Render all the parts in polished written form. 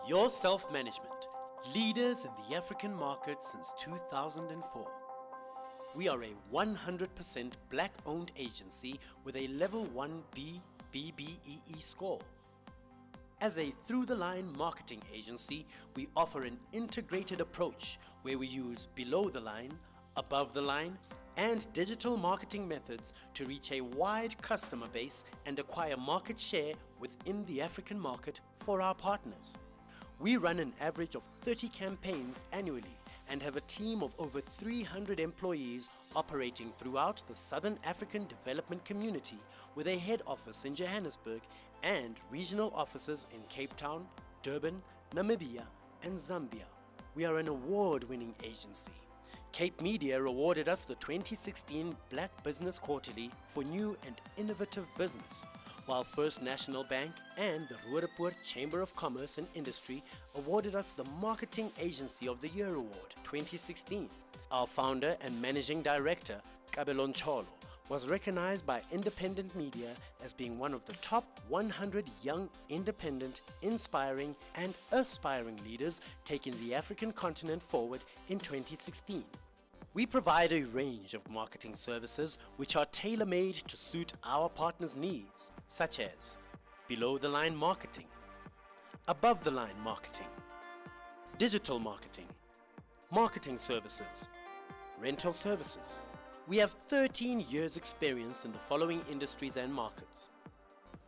Your self-management, leaders in the African market since 2004. We are a 100% black-owned agency with a level 1B BBEE score. As a through-the-line marketing agency, we offer an integrated approach where we use below-the-line, above-the-line, and digital marketing methods to reach a wide customer base and acquire market share within the African market for our partners. We run an average of 30 campaigns annually and have a team of over 300 employees operating throughout the Southern African Development Community with a head office in Johannesburg and regional offices in Cape Town, Durban, Namibia, and Zambia. We are an award-winning agency. Cape Media awarded us the 2016 Black Business Quarterly for new and innovative business, while First National Bank and the Roodepoort Chamber of Commerce and Industry awarded us the Marketing Agency of the Year Award 2016. Our founder and managing director, Kabelo Ncholo, was recognized by independent media as being one of the top 100 young, independent, inspiring, and aspiring leaders taking the African continent forward in 2016. We provide a range of marketing services which are tailor-made to suit our partners' needs, such as below-the-line marketing, above-the-line marketing, digital marketing, marketing services, rental services. We have 13 years' experience in the following industries and markets.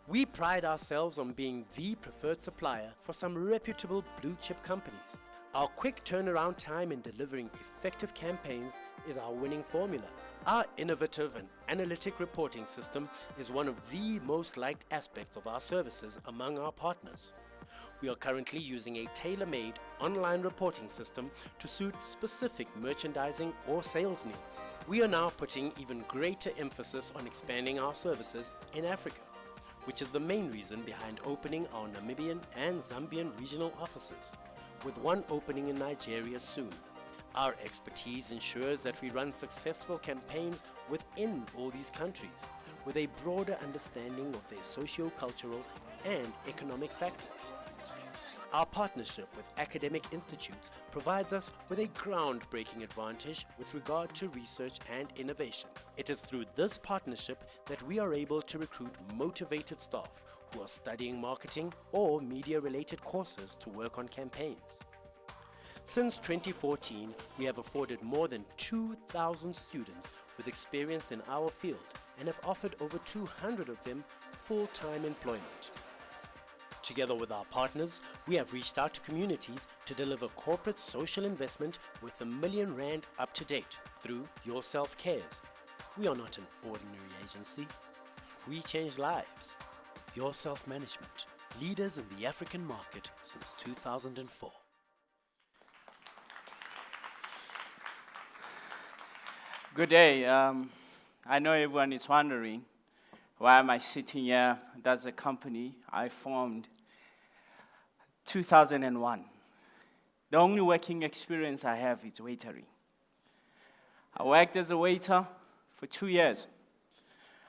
We pride ourselves on being the preferred supplier for some reputable blue-chip companies. Our quick turnaround time in delivering effective campaigns is our winning formula. Our innovative and analytic reporting system is one of the most liked aspects of our services among our partners. We are currently using a tailor-made online reporting system to suit specific merchandising or sales needs. We are now putting even greater emphasis on expanding our services in Africa, which is the main reason behind opening our Namibian and Zambian regional offices, with one opening in Nigeria soon. Our expertise ensures that we run successful campaigns within all these countries, with a broader understanding of their socio-cultural and economic factors. Our partnership with academic institutes provides us with a groundbreaking advantage with regard to research and innovation. It is through this partnership that we are able to recruit motivated staff who are studying marketing or media-related courses to work on campaigns. Since 2014, we have afforded more than 2,000 students with experience in our field and have offered over 200 of them full-time employment. Together with our partners, we have reached out to communities to deliver corporate social investment with R1 million up to date through Yourself Cares. We are not an ordinary agency. We change lives. Your self-management, leaders in the African market since 2004. Good day. I know everyone is wondering, why am I sitting here? That's a company I formed 2001. The only working experience I have is waitering. I worked as a waiter for 2 years.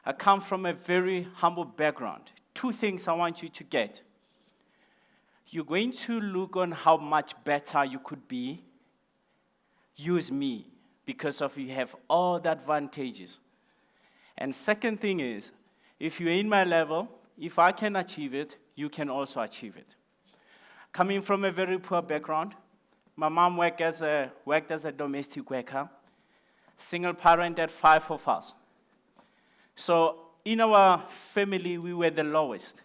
I come from a very humble background. 2 things I want you to get. You're going to look on how much better you could be. Use me, because of you have all the advantages. And second thing is, if you're in my level, if I can achieve it, you can also achieve it. Coming from a very poor background, my mom worked as a domestic worker, single parent at 5 of us. So in our family, we were the lowest.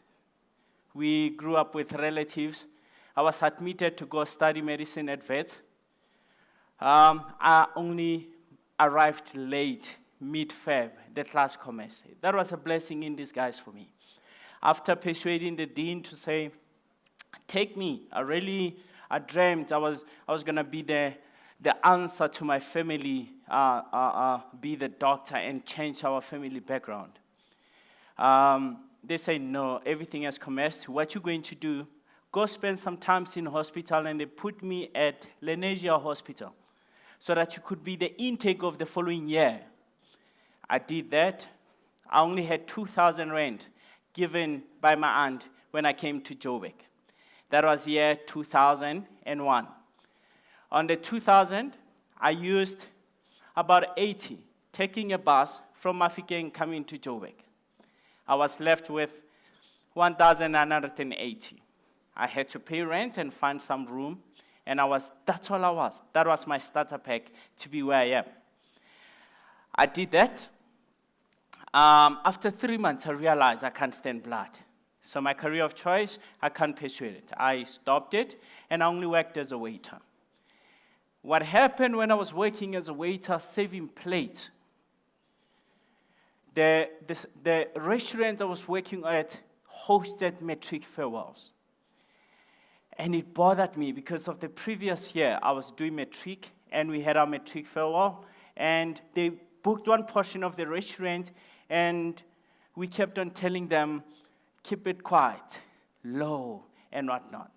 We grew up with relatives. I was admitted to go study medicine at Vet. I only arrived late, mid-Feb, that last semester. That was a blessing in disguise for me. After persuading the dean to say, take me, I dreamt I was going to be the answer to my family, be the doctor and change our family background. They say, no, everything has commenced. What you're going to do, go spend some time in hospital, and they put me at Lenasia Hospital so that you could be the intake of the following year. I did that. I only had 2,000 rand given by my aunt when I came to Joburg. That was year 2001. On the 2000, I used about 80, taking a bus from Mafeking coming to Joburg. I was left with 1,980. I had to pay rent and find some room, and that's all I was. That was my starter pack to be where I am. I did that. After 3 months, I realized I can't stand blood. So my career of choice, I can't pursue it. I stopped it, and I only worked as a waiter. What happened when I was working as a waiter, serving plates, the restaurant I was working at hosted matric farewells. And it bothered me because of the previous year, I was doing matric, and we had our matric farewell, and they booked one portion of the restaurant, and we kept on telling them, keep it quiet, low, and whatnot.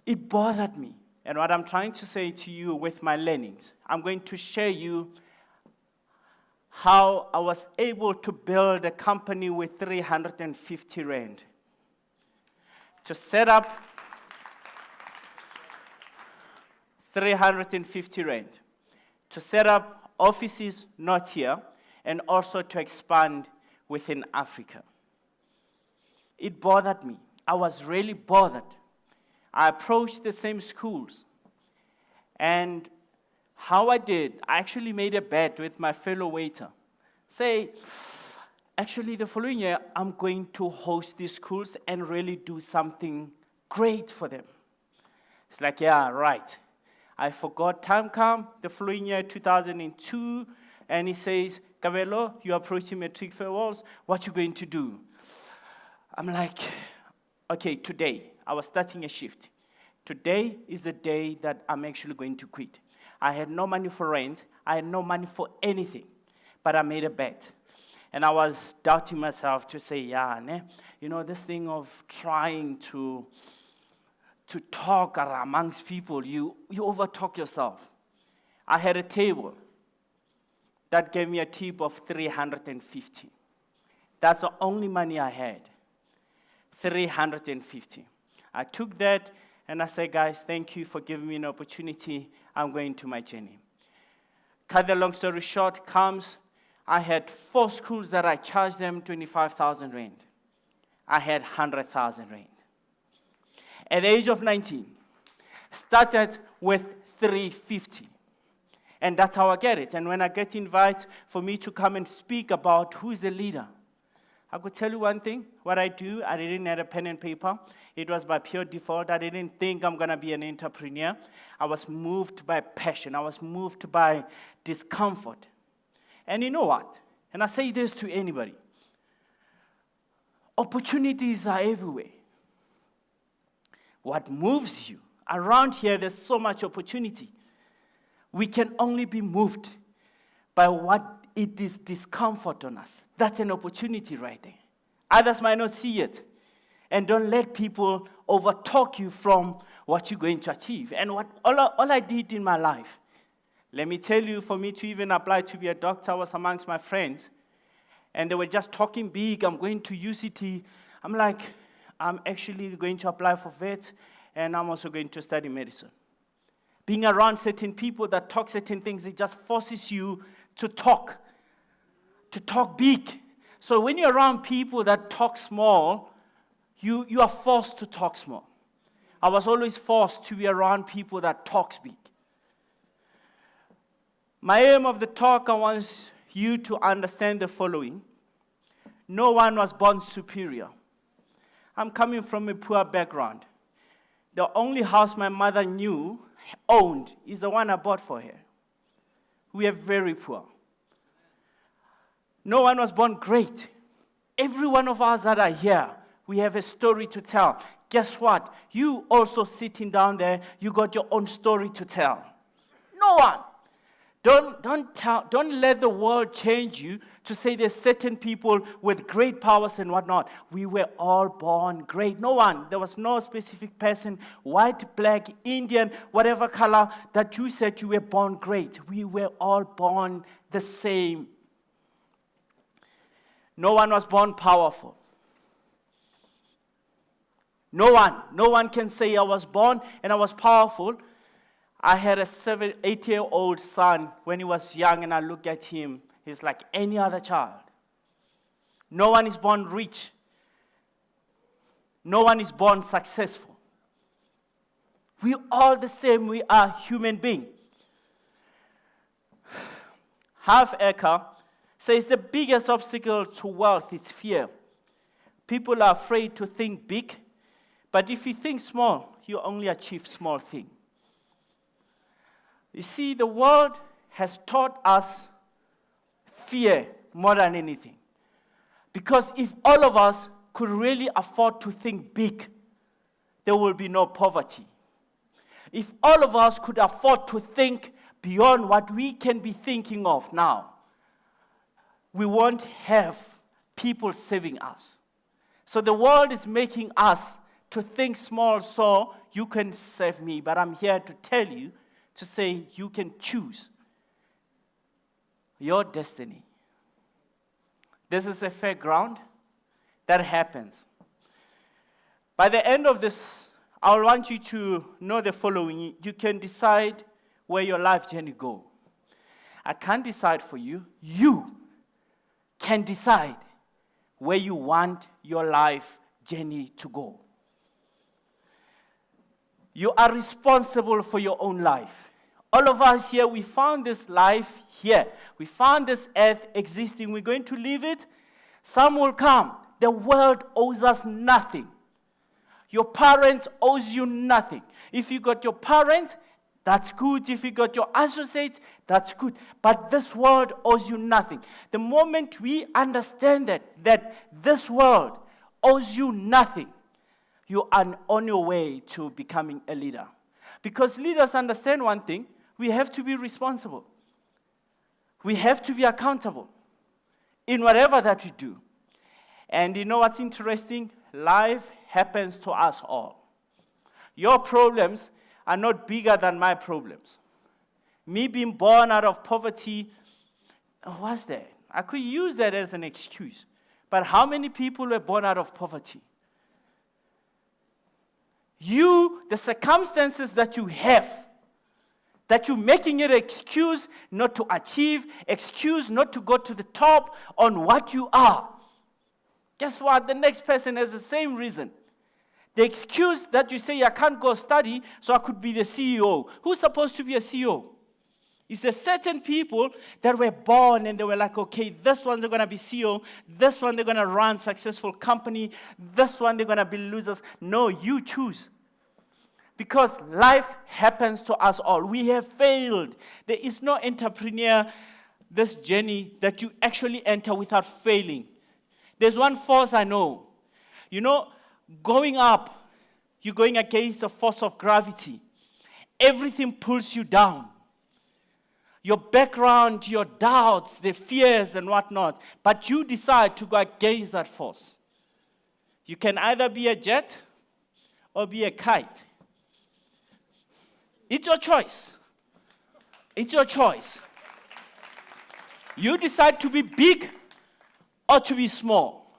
It bothered me. And what I'm trying to say to you with my learnings, I'm going to share you how I was able to build a company with 350 rand. To set up 350 rand. To set up offices not here, and also to expand within Africa. It bothered me. I was really bothered. I approached the same schools. And how I did, I actually made a bet with my fellow waiter. Say, actually the following year, I'm going to host these schools and really do something great for them. It's like, yeah, right. I forgot time come, the following year, 2002, and he says, Kabelo, you're approaching matric farewells, what you going to do? I'm like, okay, today, I was starting a shift. Today is the day that I'm actually going to quit. I had no money for rent. I had no money for anything. But I made a bet. And I was doubting myself to say, yeah, this thing of trying to talk amongst people, you overtalk yourself. I had a table that gave me a tip of 350. That's the only money I had. 350. I took that and I said, guys, thank you for giving me an opportunity. I'm going to my journey. Cut the long story short, I had 4 schools that I charged them 25,000 rand. I had 100,000 rand. At the age of 19, started with 350. And that's how I get it. And when I get invited for me to come and speak about who's the leader, I could tell you one thing, what I do, I didn't have a pen and paper. It was by pure default. I didn't think I'm going to be an entrepreneur. I was moved by passion. I was moved by discomfort. And you know what? And I say this to anybody. Opportunities are everywhere. What moves you? Around here, there's so much opportunity. We can only be moved by what it is discomfort on us. That's an opportunity right there. Others might not see it. And don't let people overtalk you from what you're going to achieve. And all I did in my life, let me tell you, for me to even apply to be a doctor, I was amongst my friends. And they were just talking big, I'm going to UCT. I'm like, I'm actually going to apply for vet, and I'm also going to study medicine. Being around certain people that talk certain things, it just forces you to talk big. So when you're around people that talk small, you are forced to talk small. I was always forced to be around people that talk big. My aim of the talk, I want you to understand the following. No one was born superior. I'm coming from a poor background. The only house my mother owned is the one I bought for her. We are very poor. No one was born great. Every one of us that are here, we have a story to tell. Guess what? You also sitting down there, you got your own story to tell. No one. Don't let the world change you to say there's certain people with great powers and whatnot. We were all born great. No one. There was no specific person, white, black, Indian, whatever color, that you said you were born great. We were all born the same. No one was born powerful. No one can say I was born and I was powerful. I had a 8-year-old son when he was young, and I look at him, he's like any other child. No one is born rich. No one is born successful. We all the same, we are human beings. Half-Acre says the biggest obstacle to wealth is fear. People are afraid to think big, but if you think small, you only achieve small things. You see, the world has taught us fear more than anything. Because if all of us could really afford to think big, there will be no poverty. If all of us could afford to think beyond what we can be thinking of now, we won't have people saving us. So the world is making us to think small so you can save me. But I'm here to tell you, to say you can choose your destiny. This is a fair ground that happens. By the end of this, I want you to know the following. You can decide where your life journey go. I can't decide for you. You can decide where you want your life journey to go. You are responsible for your own life. All of us here, we found this life here. We found this earth existing. We're going to leave it. Some will come. The world owes us nothing. Your parents owes you nothing. If you got your parents, that's good. If you got your associates, that's good. But this world owes you nothing. The moment we understand that this world owes you nothing, you are on your way to becoming a leader. Because leaders understand one thing: we have to be responsible. We have to be accountable in whatever that we do. And you know what's interesting? Life happens to us all. Your problems are not bigger than my problems. Me being born out of poverty, what's that? I could use that as an excuse. But how many people were born out of poverty? You, the circumstances that you have, that you're making it an excuse not to achieve, excuse not to go to the top on what you are. Guess what? The next person has the same reason. The excuse that you say, I can't go study, so I could be the CEO. Who's supposed to be a CEO? It's the certain people that were born and they were like, okay, this one's going to be CEO, this one they're going to run successful company, this one they're going to be losers. No, you choose. Because life happens to us all. We have failed. There is no entrepreneur, this journey, that you actually enter without failing. There's one force I know. You know, going up, you're going against the force of gravity. Everything pulls you down. Your background, your doubts, the fears and whatnot. But you decide to go against that force. You can either be a jet or be a kite. It's your choice. It's your choice. You decide to be big or to be small.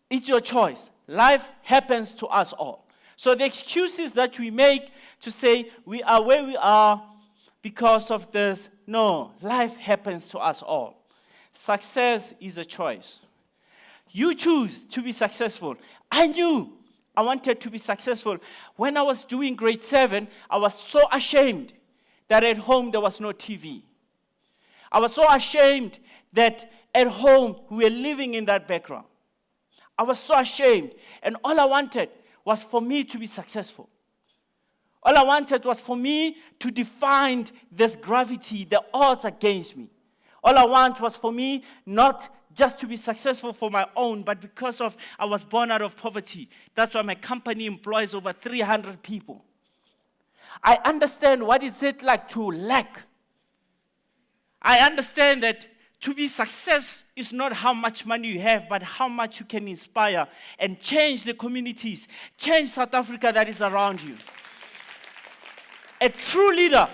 It's your choice. Life happens to us all. So the excuses that we make to say we are where we are because of this, no, life happens to us all. Success is a choice. You choose to be successful. I knew I wanted to be successful. When I was doing grade 7, I was so ashamed that at home there was no TV. I was so ashamed that at home we were living in that background. I was so ashamed. And all I wanted was for me to be successful. All I wanted was for me to define this gravity, the odds against me. All I want was for me not just to be successful for my own, but because of I was born out of poverty. That's why my company employs over 300 people. I understand what is it like to lack. I understand that to be success is not how much money you have, but how much you can inspire and change the communities, change South Africa that is around you. A true leader,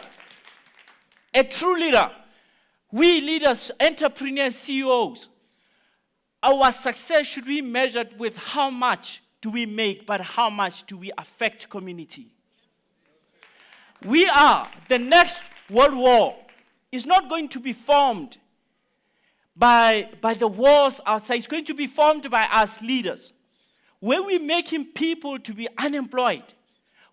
we leaders, entrepreneurs, CEOs, our success should be measured with how much do we make, but how much do we affect community? We are, the next world war is not going to be formed by the wars outside. It's going to be formed by us leaders. Where we're making people to be unemployed,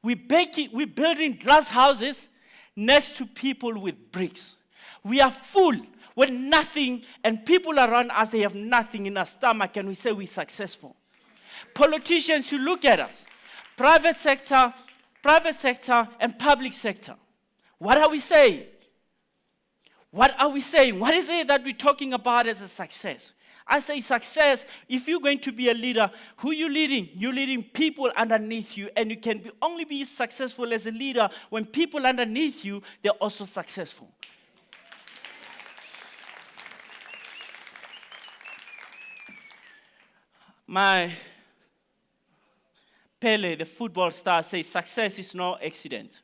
we're building glass houses next to people with bricks. We are full with nothing, and people around us, they have nothing in our stomach, and we say we're successful. Politicians who look at us, private sector, and public sector. What are we saying? What are we saying? What is it that we're talking about as a success? I say success, if you're going to be a leader, who you leading? You're leading people underneath you, and you can only be successful as a leader when people underneath you, they're also successful. My Pele, the football star, says success is no accident.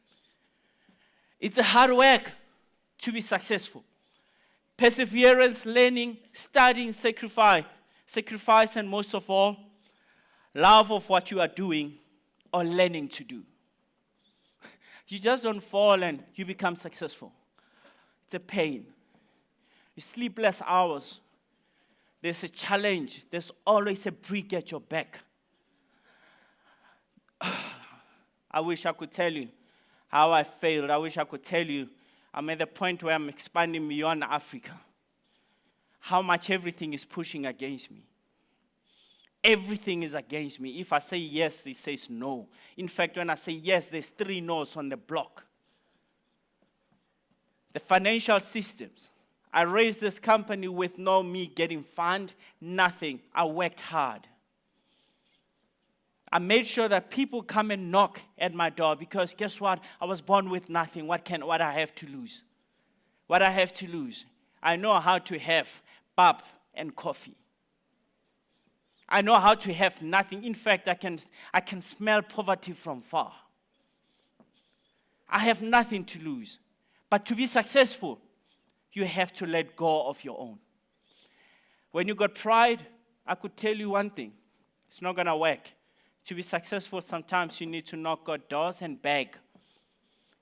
It's a hard work to be successful. Perseverance, learning, studying, sacrifice, and most of all, love of what you are doing or learning to do. You just don't fall and you become successful. It's a pain. You sleepless hours. There's a challenge. There's always a brick at your back. I wish I could tell you how I failed. I wish I could tell you I'm at the point where I'm expanding beyond Africa. How much everything is pushing against me. Everything is against me. If I say yes, it says no. In fact, when I say yes, there's 3 no's on the block. The financial systems. I raised this company with no me getting fund, nothing. I worked hard. I made sure that people come and knock at my door because guess what? I was born with nothing. What I have to lose? What I have to lose? I know how to have pap and coffee. I know how to have nothing. In fact, I can smell poverty from far. I have nothing to lose. But to be successful, you have to let go of your own. When you got pride, I could tell you one thing. It's not going to work. To be successful, sometimes you need to knock on doors and beg.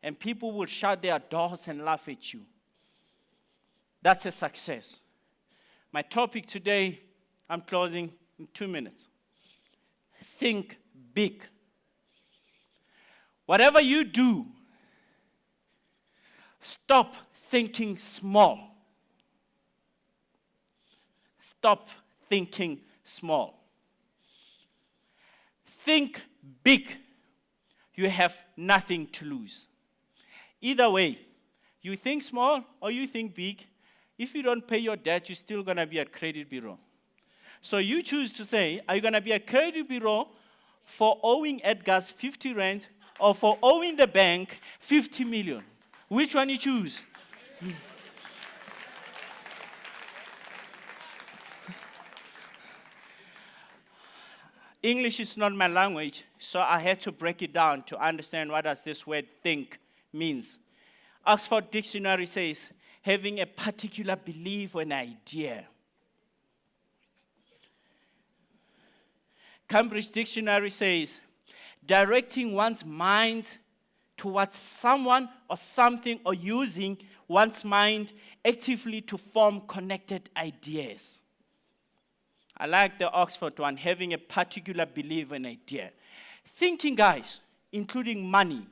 And people will shut their doors and laugh at you. That's a success. My topic today, I'm closing in 2 minutes. Think big. Whatever you do, stop thinking small. Stop thinking small. Think big. You have nothing to lose. Either way, you think small or you think big, if you don't pay your debt, you're still going to be at credit bureau. So you choose to say, are you going to be a credit bureau for owing Edgar's 50 rand or for owing the bank 50 million? Which one you choose? English is not my language, so I had to break it down to understand what does this word think means. Oxford Dictionary says, having a particular belief or an idea. Cambridge Dictionary says, directing one's mind towards someone or something or using one's mind actively to form connected ideas. I like the Oxford one, having a particular belief and idea. Thinking, guys, including money.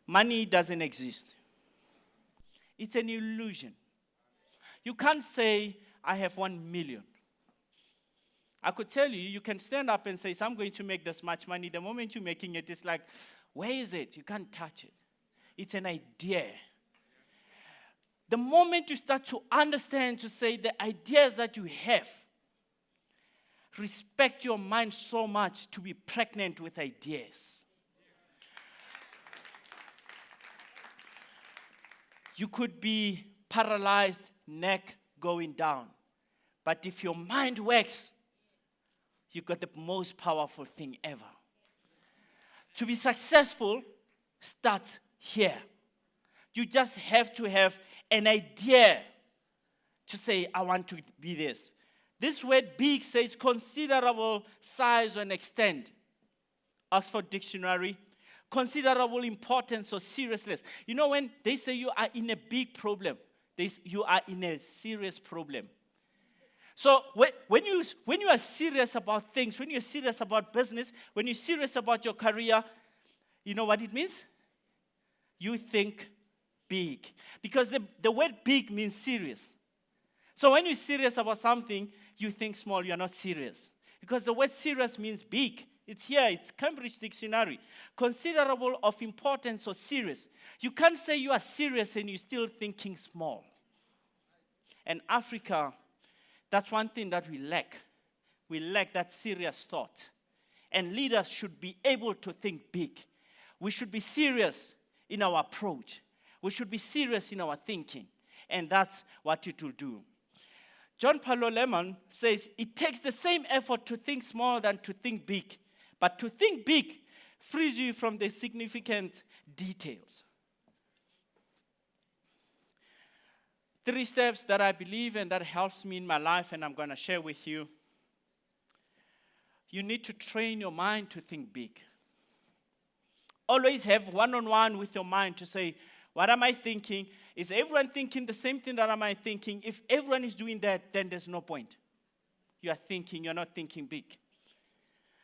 Money doesn't exist. It's an illusion. You can't say, I have 1 million. I could tell you, you can stand up and say, so I'm going to make this much money. The moment you're making it, it's like, where is it? You can't touch it. It's an idea. The moment you start to understand, to say the ideas that you have, respect your mind so much to be pregnant with ideas. You could be paralyzed, neck going down. But if your mind works, you've got the most powerful thing ever. To be successful starts here. You just have to have an idea to say, I want to be this. This word big says considerable size and extent. Oxford Dictionary. Considerable importance or seriousness. You know, when they say you are in a big problem, you are in a serious problem. So when you are serious about things, when you're serious about business, when you're serious about your career, you know what it means? You think big. Because the word big means serious. So when you're serious about something, you think small, you're not serious. Because the word serious means big. It's here, it's Cambridge Dictionary. Considerable of importance or serious. You can't say you are serious and you're still thinking small. And Africa, that's one thing that we lack. We lack that serious thought. And leaders should be able to think big. We should be serious in our approach. We should be serious in our thinking. And that's what it will do. John Paulo Leman says, it takes the same effort to think small than to think big. But to think big frees you from the significant details. 3 steps that I believe and that helps me in my life, and I'm going to share with you. You need to train your mind to think big. Always have one-on-one with your mind to say, what am I thinking? Is everyone thinking the same thing that am I thinking? If everyone is doing that, then there's no point. You are thinking, you're not thinking big.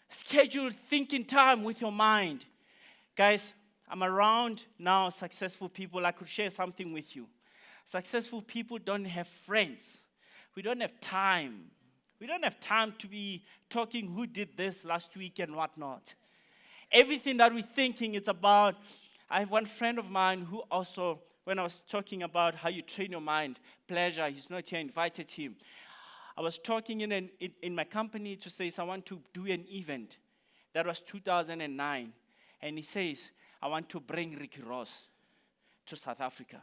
Schedule thinking time with your mind. Guys, I'm around now successful people. I could share something with you. Successful people don't have friends. We don't have time. We don't have time to be talking who did this last week and whatnot. Everything that we're thinking, it's about. I have one friend of mine who also, when I was talking about how you train your mind, pleasure, he's not here, I invited him. I was talking in my company to say, I want to do an event. That was 2009. And he says, I want to bring Ricky Ross to South Africa.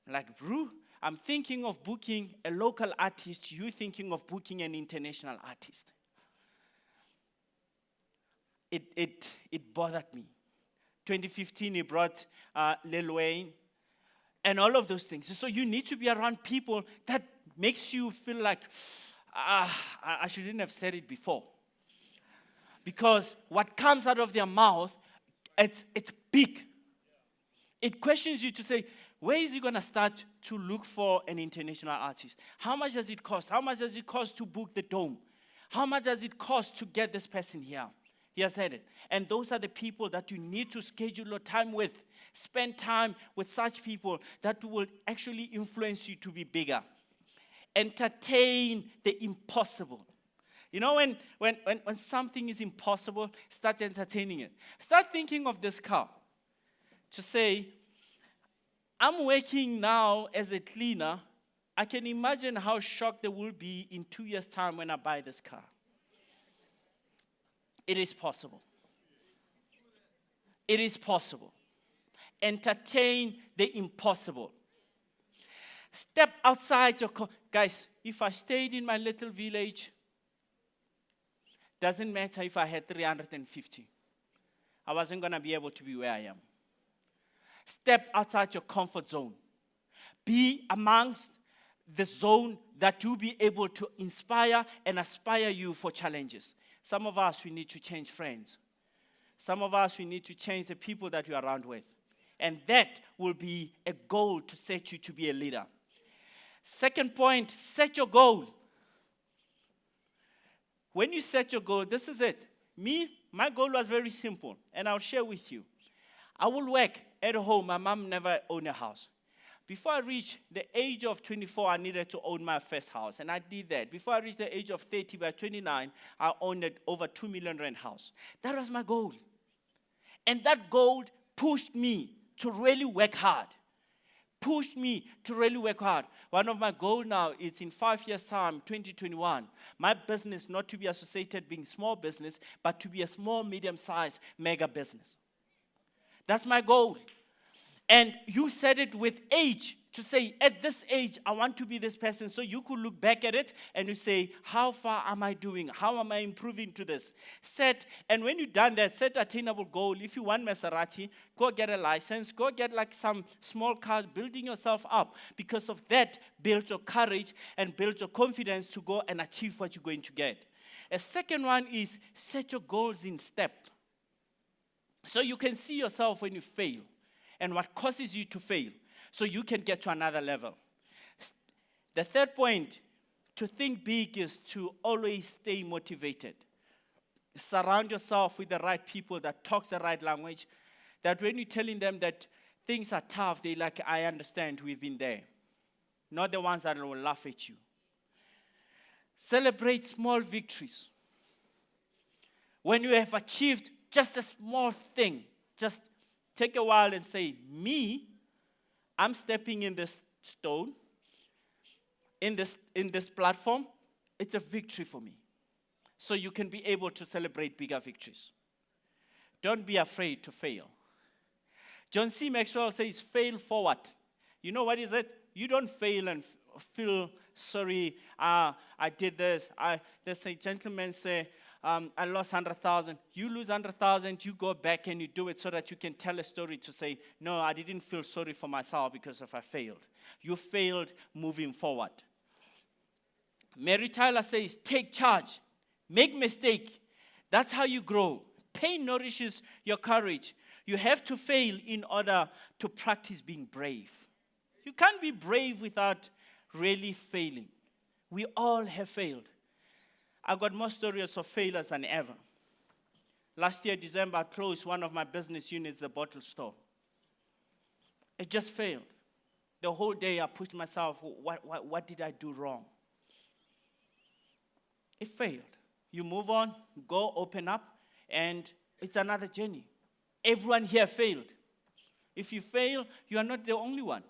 I'm like, bro, I'm thinking of booking a local artist. You thinking of booking an international artist. It bothered me. 2015, he brought Lil Wayne and all of those things. So you need to be around people that makes you feel like, I shouldn't have said it before. Because what comes out of their mouth, it's big. It questions you to say, where is he going to start to look for an international artist? How much does it cost? How much does it cost to book the dome? How much does it cost to get this person here? He has said it. And those are the people that you need to schedule your time with. Spend time with such people that will actually influence you to be bigger. Entertain the impossible. You know, when something is impossible, start entertaining it. Start thinking of this car. To say, I'm working now as a cleaner. I can imagine how shocked they will be in 2 years' time when I buy this car. It is possible. It is possible. Entertain the impossible. Step outside your... Guys, if I stayed in my little village, doesn't matter if I had 350. I wasn't going to be able to be where I am. Step outside your comfort zone. Be amongst the zone that you'll be able to inspire and aspire you for challenges. Some of us, we need to change friends. Some of us, we need to change the people that you're around with. And that will be a goal to set you to be a leader. Second point, set your goal. When you set your goal, this is it. My goal was very simple, and I'll share with you. I will work at home. My mom never owned a house. Before I reached the age of 24, I needed to own my first house, and I did that. Before I reached the age of 30, by 29, I owned an over 2 million rand house. That was my goal. And that goal pushed me to really work hard. Pushed me to really work hard. One of my goals now is in 5 years' time, 2021, my business not to be associated being small business, but to be a small, medium-sized mega business. That's my goal. And you set it with age to say, at this age, I want to be this person. So you could look back at it and you say, how far am I doing? How am I improving to this? And when you've done that, set attainable goal. If you want Maserati, go get a license. Go get like some small car, building yourself up. Because of that, build your courage and build your confidence to go and achieve what you're going to get. A second one is set your goals in step. So you can see yourself when you fail and what causes you to fail, so you can get to another level. The third point, to think big, is to always stay motivated. Surround yourself with the right people that talk the right language, that when you're telling them that things are tough, they're like, I understand, we've been there. Not the ones that will laugh at you. Celebrate small victories. When you have achieved just a small thing, just take a while and say, me, I'm stepping in this stone, in this platform. It's a victory for me. So you can be able to celebrate bigger victories. Don't be afraid to fail. John C. Maxwell says, fail forward. You know what is it? You don't fail and feel sorry. I did this. There's a gentleman say, I lost 100,000. You lose 100,000, you go back and you do it so that you can tell a story to say, no, I didn't feel sorry for myself because I failed. You failed moving forward. Mary Tyler says, take charge. Make mistake. That's how you grow. Pain nourishes your courage. You have to fail in order to practice being brave. You can't be brave without really failing. We all have failed. I got more stories of failures than ever. Last year, December, I closed one of my business units, the bottle store. It just failed. The whole day I pushed myself, what did I do wrong? It failed. You move on, go open up, and it's another journey. Everyone here failed. If you fail, you are not the only one.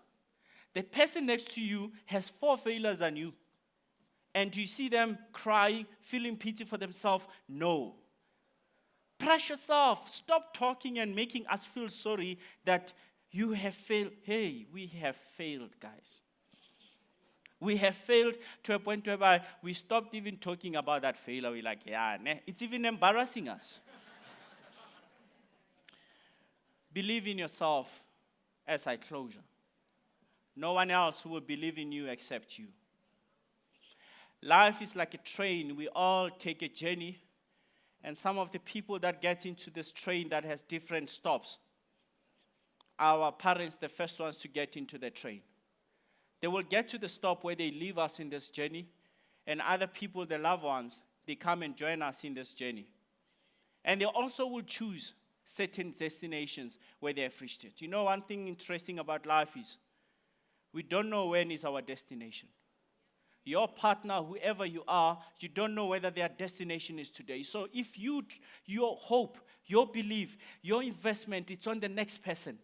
The person next to you has 4 failures than you. And you see them crying, feeling pity for themselves. No. Press yourself. Stop talking and making us feel sorry that you have failed. Hey, we have failed, guys. We have failed to a point whereby we stopped even talking about that failure. We're like, yeah, it's even embarrassing us. Believe in yourself as I close. No one else will believe in you except you. Life is like a train. We all take a journey. And some of the people that get into this train that has different stops, our parents, the first ones to get into the train. They will get to the stop where they leave us in this journey. And other people, the loved ones, they come and join us in this journey. And they also will choose certain destinations where they have reached it. You know, one thing interesting about life is we don't know when is our destination. Your partner, whoever you are, you don't know whether their destination is today. So if your hope, your belief, your investment, it's on the next person,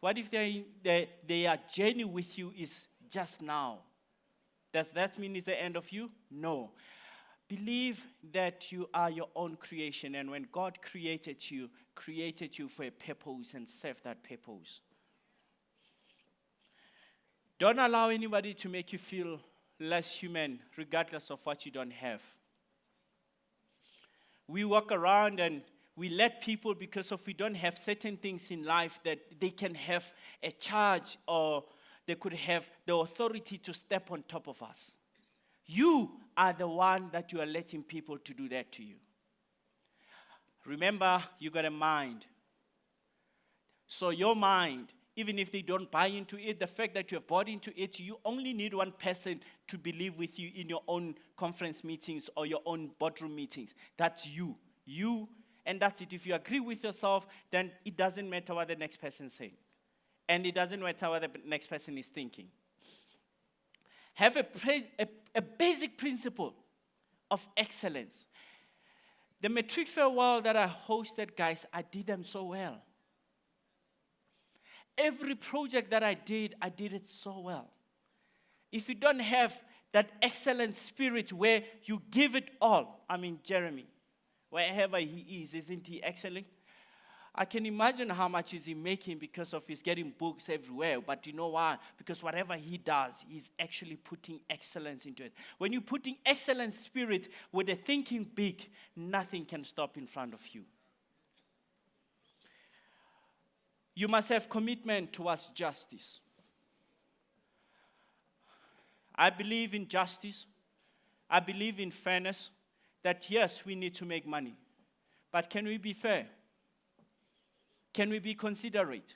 what if their journey with you is just now? Does that mean it's the end of you? No. Believe that you are your own creation, and when God created you for a purpose and serve that purpose. Don't allow anybody to make you feel less human, regardless of what you don't have. We walk around and we let people, because of we don't have certain things in life, that they can have a charge or they could have the authority to step on top of us. You are the one that you are letting people to do that to you. Remember, you got a mind. So your mind, even if they don't buy into it, the fact that you have bought into it, you only need one person to believe with you in your own conference meetings or your own boardroom meetings. That's you. You, and that's it. If you agree with yourself, then it doesn't matter what the next person is saying. And it doesn't matter what the next person is thinking. Have a basic principle of excellence. The Matric Fair World that I hosted, guys, I did them so well. Every project that I did it so well. If you don't have that excellent spirit where you give it all, I mean, Jeremy, wherever he is, isn't he excellent? I can imagine how much is he making because of his getting books everywhere. But you know why? Because whatever he does, he's actually putting excellence into it. When you're putting excellence spirit with a thinking big, nothing can stop in front of you. You must have commitment towards justice. I believe in justice. I believe in fairness. That yes, we need to make money. But can we be fair? Can we be considerate?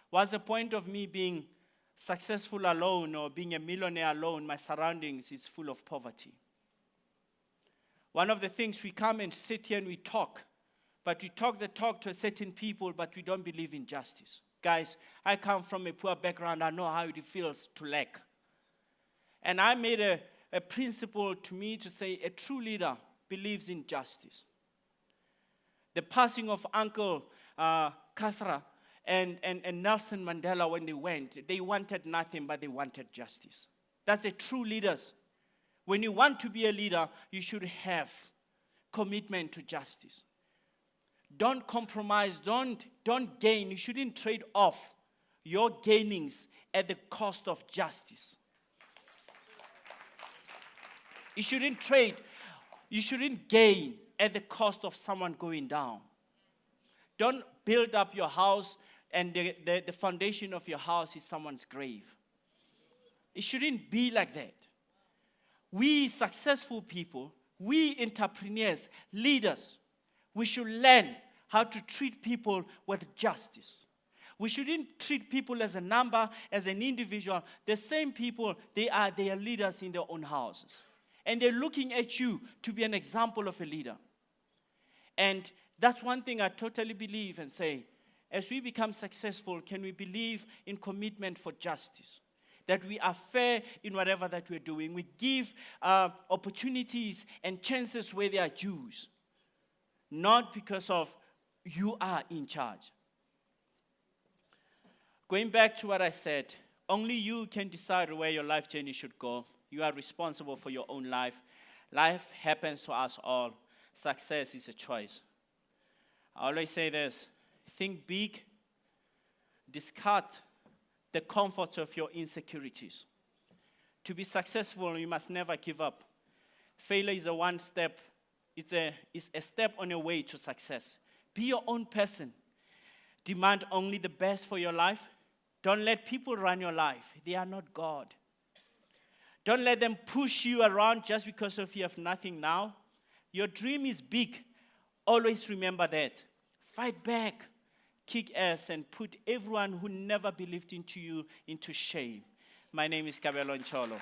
What's the point of me being successful alone or being a millionaire alone? My surroundings is full of poverty. One of the things, we come and sit here and we talk. But we talk the talk to certain people, but we don't believe in justice. Guys, I come from a poor background. I know how it feels to lack. And I made a principle to me to say a true leader believes in justice. The passing of Uncle Kathra and Nelson Mandela, when they wanted nothing, but they wanted justice. That's a true leader. When you want to be a leader, you should have commitment to justice. Don't compromise, don't gain. You shouldn't trade off your gainings at the cost of justice. You shouldn't trade, you shouldn't gain at the cost of someone going down. Don't build up your house and the foundation of your house is someone's grave. It shouldn't be like that. We successful people, we entrepreneurs, leaders, we should learn how to treat people with justice. We shouldn't treat people as a number, as an individual. The same people, they are leaders in their own houses. And they're looking at you to be an example of a leader. And that's one thing I totally believe and say, as we become successful, can we believe in commitment for justice? That we are fair in whatever that we're doing. We give opportunities and chances where there are dues. Not because of you are in charge. Going back to what I said, only you can decide where your life journey should go. You are responsible for your own life. Life happens to us all. Success is a choice. I always say this, think big, discard the comforts of your insecurities. To be successful, you must never give up. Failure is it's a step on your way to success. Be your own person. Demand only the best for your life. Don't let people run your life. They are not God. Don't let them push you around just because of you have nothing now. Your dream is big. Always remember that. Fight back. Kick ass and put everyone who never believed into you into shame. My name is Kabelo Ncholo.